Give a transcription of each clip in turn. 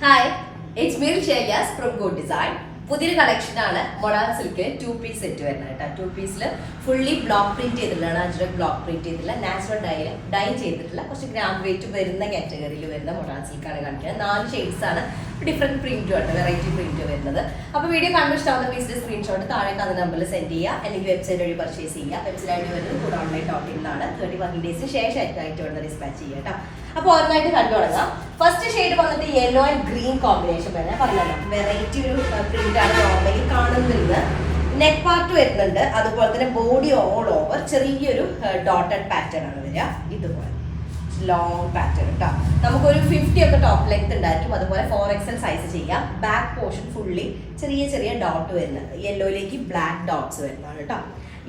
Hi, it's me Sheyas from Good Design. പുതിയൊരു കളക്ഷനാണ് modal silk 2 piece set വരുന്നത് കേട്ടോ. 2 പീസിൽ ഫുള്ളി ബ്ലോക്ക് പ്രിന്റ് ചെയ്തിട്ടുള്ളതാണ്. അജ്രക് ബ്ലോക്ക് പ്രിന്റ് ചെയ്തിട്ടുള്ള നാച്ചുറൽ ഡൈ ചെയ്തിട്ടുള്ള കുറച്ച് ഗ്രാം വെയിറ്റ് വരുന്ന കാറ്റഗറിയിൽ വരുന്ന മൊഡാൾ സിൽക്കാണ് കാണിക്കുന്നത്. 4 ഷെയ്ഡ്സ് ആണ്, ഡിഫറെന്റ് പ്രിന്റും ഉണ്ട്, വെറൈറ്റി പ്രിന്റ് വരുന്നത്. അപ്പോൾ വീഡിയോ കാണുമ്പോൾ ഇഷ്ടമാവുന്ന പീസിന്റെ സ്ക്രീൻഷോട്ട് താഴെ കാണുന്ന നമ്പറിൽ സെൻഡ് ചെയ്യുക, അല്ലെങ്കിൽ വെബ്സൈറ്റ് വഴി പർച്ചേസ് ചെയ്യുക. വെബ്സൈറ്റ് ഐഡി വരുന്നത് കൂടെ ഓൺലൈൻ.in ആണ്. 30 വർക്കിംഗ് ഡേയ്സിന് ശേഷമായിട്ട് വരുന്ന ഡിസ്പാച്ച് ചെയ്യുക കേട്ടോ. അപ്പോൾ ഓരോന്നായിട്ട് കണ്ടു തുടങ്ങാം. ഫസ്റ്റ് ഷെയ്ഡ് വന്നിട്ട് യെല്ലോ ആൻഡ് ഗ്രീൻ കോമ്പിനേഷൻ വരുന്നത് പറഞ്ഞല്ലോ, വെറൈറ്റി ഒരു പ്രിന്റ് ആണ് നോർമലി കാണുന്നത്. നെക്ക് പാർട്ട് വരുന്നുണ്ട്, അതുപോലെ തന്നെ ബോഡി ഓൾ ഓവർ ചെറിയൊരു ഡോട്ടഡ് പാറ്റേൺ ആണ് വരിക. ഇതുപോലെ ലോങ് പാറ്റേൺ കേട്ടോ. നമുക്കൊരു 50 ഒക്കെ ടോപ്പ് ലെങ്ത് ഉണ്ടായിരിക്കും. അതുപോലെ 4XL സൈസ് ചെയ്യാം. ബാക്ക് പോർഷൻ ഫുള്ളി ചെറിയ ചെറിയ ഡോട്ട് വരുന്നത്, യെല്ലോയിലേക്ക് ബ്ലാക്ക് ഡോട്ട്സ് വരുന്നതാണ് കേട്ടോ.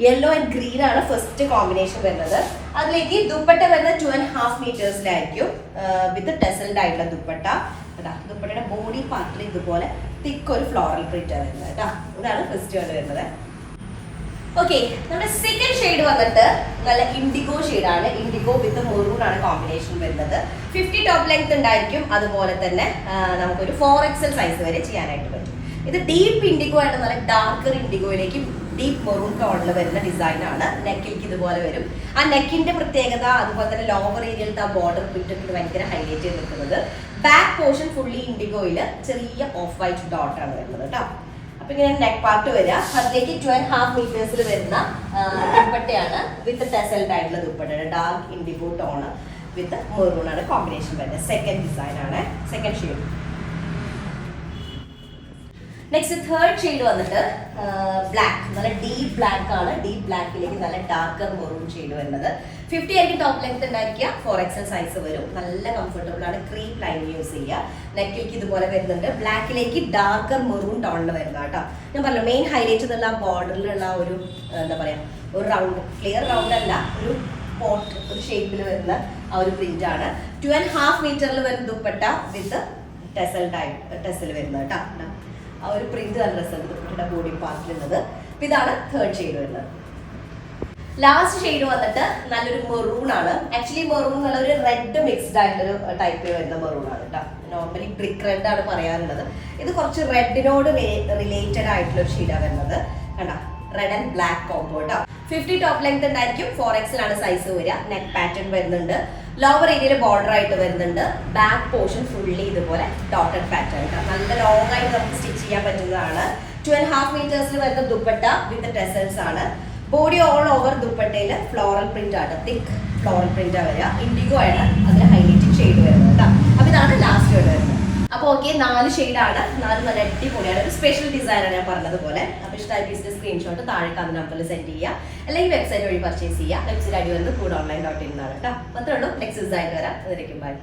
യെല്ലോ ആൻഡ് ഗ്രീൻ ആണ് ഫസ്റ്റ് കോമ്പിനേഷൻ വരുന്നത്. അതിലേക്ക് ദുപ്പട്ട വരുന്നത് 2.5 മീറ്റേഴ്സിലായിരിക്കും വിത്ത് ടെസൽഡ് ആയിട്ടുള്ള ദുപ്പട്ട കേട്ടോ. ദുപ്പട്ടയുടെ ബോഡി പാർട്ടിൽ ഇതുപോലെ തിക്ക് ഒരു ഫ്ലോറൽ പ്രിന്റ് വരുന്നത് കേട്ടോ. ഇതാണ് ഫസ്റ്റ് കൊണ്ട് വരുന്നത്. ഓക്കെ, നമ്മുടെ സെക്കൻഡ് ഷെയ്ഡ് വന്നിട്ട് നല്ല ഇൻഡിഗോ ഷെയ്ഡാണ്. ഇൻഡിഗോ വിത്ത് മെറൂൺ ആണ് കോമ്പിനേഷൻ വരുന്നത്. 50 ടോപ്പ് ലെങ്ത് ഉണ്ടായിരിക്കും. അതുപോലെ തന്നെ നമുക്കൊരു 4XL സൈസ് വരെ ചെയ്യാനായിട്ട് പറ്റും. ഇത് ഡീപ്പ് ഇൻഡിഗോ ആയിട്ട് നല്ല ഡാർക്കർ ഇൻഡിഗോയിലേക്ക് ഡീപ്പ് മെറൂൺ ടോണിൽ വരുന്ന ഡിസൈൻ ആണ്. നെക്കിലേക്ക് ഇതുപോലെ വരും. ആ നെക്കിന്റെ പ്രത്യേകത, അതുപോലെ തന്നെ ലോവർ ഏരിയയിലത്തെ ആ ബോർഡർ പ്രിന്റ് ഒക്കെ ഭയങ്കര ഹൈലൈറ്റ് ചെയ്ത് നിൽക്കുന്നത്. ബാക്ക് പോർഷൻ ഫുള്ളി ഇൻഡിഗോയിൽ ചെറിയ ഓഫ് വൈറ്റ് ഡോട്ട് ആണ് വരുന്നത് കേട്ടോ. അപ്പൊ ഇങ്ങനെ നെക്ക് പാർട്ട് വരിക. അതിലേക്ക് 2.5 മീറ്റേഴ്സിൽ വരുന്ന ദുപ്പട്ടയാണ് വിത്ത് ടെസൽഡ് ആയിട്ടുള്ള ദുപ്പട്ടയാണ്. ഡാർക്ക് ഇൻഡിഗോ ടോണ് വിത്ത് മെറൂൺ ആണ് കോമ്പിനേഷൻ വരുന്നത്. സെക്കൻഡ് ഡിസൈൻ ആണ്, second shade. Next third shade വന്നിട്ട് ബ്ലാക്ക്, നല്ല ഡീപ്പ് ബ്ലാക്ക് ആണ്. ഡീപ്പ് ബ്ലാക്കിലേക്ക് നല്ല ഡാർക്കർ മെറൂൺ ഷെയ്ഡ് വരുന്നത്. 50 ആയിരിക്കും ടോപ്പ് ലെങ്ത് ഉണ്ടായിരിക്കുക. 4XL സൈസ് വരും. നല്ല കംഫർട്ടബിൾ ആണ്. ക്രീം ലൈൻ യൂസ് ചെയ്യുക. നെക്കിലേക്ക് ഇതുപോലെ വരുന്നുണ്ട്. ബ്ലാക്കിലേക്ക് ഡാർക്കർ മെറൂൺ ടോണിൽ വരുന്ന കേട്ടോ. ഞാൻ പറഞ്ഞു മെയിൻ ഹൈലൈറ്റ് എന്നുള്ള ബോർഡറിലുള്ള ഒരു എന്താ പറയാ, ഒരു റൗണ്ട്, ക്ലിയർ റൗണ്ട് അല്ല, ഒരു പോട്ട് ഒരു ഷേപ്പിൽ വരുന്ന ആ ഒരു പ്രിന്റ് ആണ്. 2.5 മീറ്ററിൽ വരുന്ന ദുപ്പട്ട വിത്ത് ടെസൽ വരുന്നത് കേട്ടോ. ആ ഒരു പ്രിന്റ് നല്ല രസമുണ്ട് ദുപ്പട്ടയുടെ ബോഡി പാർട്ടിലുള്ളത്. അപ്പൊ ഇതാണ് തേർഡ് ഷെയ്ഡ് വരുന്നത്. ലാസ്റ്റ് ഷെയ്ഡ് വന്നിട്ട് നല്ലൊരു മെറൂൺ ആണ്. ആക്ച്വലി മെറൂൺ നല്ലൊരു റെഡ് മിക്സ്ഡ് ആയിട്ടൊരു ടൈപ്പിൽ വരുന്ന മെറൂൺ ആണ് കേട്ടോ. നോർമലി ബ്രിക്ക് റെഡ് ആണ് പറയാറുള്ളത്. ഇത് കുറച്ച് റെഡിനോട് റിലേറ്റഡ് ആയിട്ടുള്ള ഒരു ഷെയ്ഡാണ് വരുന്നത് കണ്ടോ. റെഡ് ആൻഡ് ബ്ലാക്ക് കോംബോ കേട്ടോ. 50 ടോപ്പ് ലെങ്ത് ഉണ്ടായിരിക്കും. 4XL ആണ് സൈസ് വരിക. നെക്ക് പാറ്റേൺ വരുന്നുണ്ട്. ലോവർ ഏരിയയിൽ ബോർഡർ ആയിട്ട് വരുന്നുണ്ട്. ബാക്ക് പോർഷൻ ഫുള്ളി ഇതുപോലെ ഡോട്ടഡ് പാറ്റേൺ കേട്ടോ. നല്ല ലോങ് ആയിട്ട് നമുക്ക് സ്റ്റിച്ച് ചെയ്യാൻ പറ്റുന്നതാണ്. 2.5 മീറ്റേഴ്സിൽ വരുന്ന ദുപ്പട്ട വിത്ത് ടെസൽസ് ആണ്. ബോഡി ഓൾ ഓവർ ദുപ്പട്ടയിൽ ഫ്ലോറൽ പ്രിന്റ് ആണ്, തിക്ക് ഫ്ലോറൽ പ്രിന്റ് ആണ് വരിക. ഇൻഡിഗോ ആണ് അതിൽ ഹൈലൈറ്റിംഗ് ഷെയ്ഡ് വരുന്നത് കേട്ടോ. അപ്പൊ ഇതാണ് ലാസ്റ്റ് വരുന്നത്. അപ്പോൾ ഓക്കെ, 4 ഷെയ്ഡാണ്. 4 നല്ല അടിപൊളിയാണ്. ഒരു സ്പെഷ്യൽ ഡിസൈനാണ് ഞാൻ പറഞ്ഞതുപോലെ. അപ്പോൾ ഇഷ്ടമായ പീസിന്റെ സ്ക്രീൻഷോട്ട് താഴെ കാണുന്ന നമ്പറിൽ സെൻഡ് ചെയ്യുക, അല്ലെങ്കിൽ വെബ്സൈറ്റ് വഴി പർച്ചേസ് ചെയ്യുക. വെബ്സൈറ്റ് ഐഡി വരുന്നത് കൂടെ ഓൺലൈൻ.in ആണ് കേട്ടോ. അത്രേ ഉള്ളൂ. നെക്സ്റ്റ് ഡിസൈൻ വരാം. അതിലേക്കും ബൈ.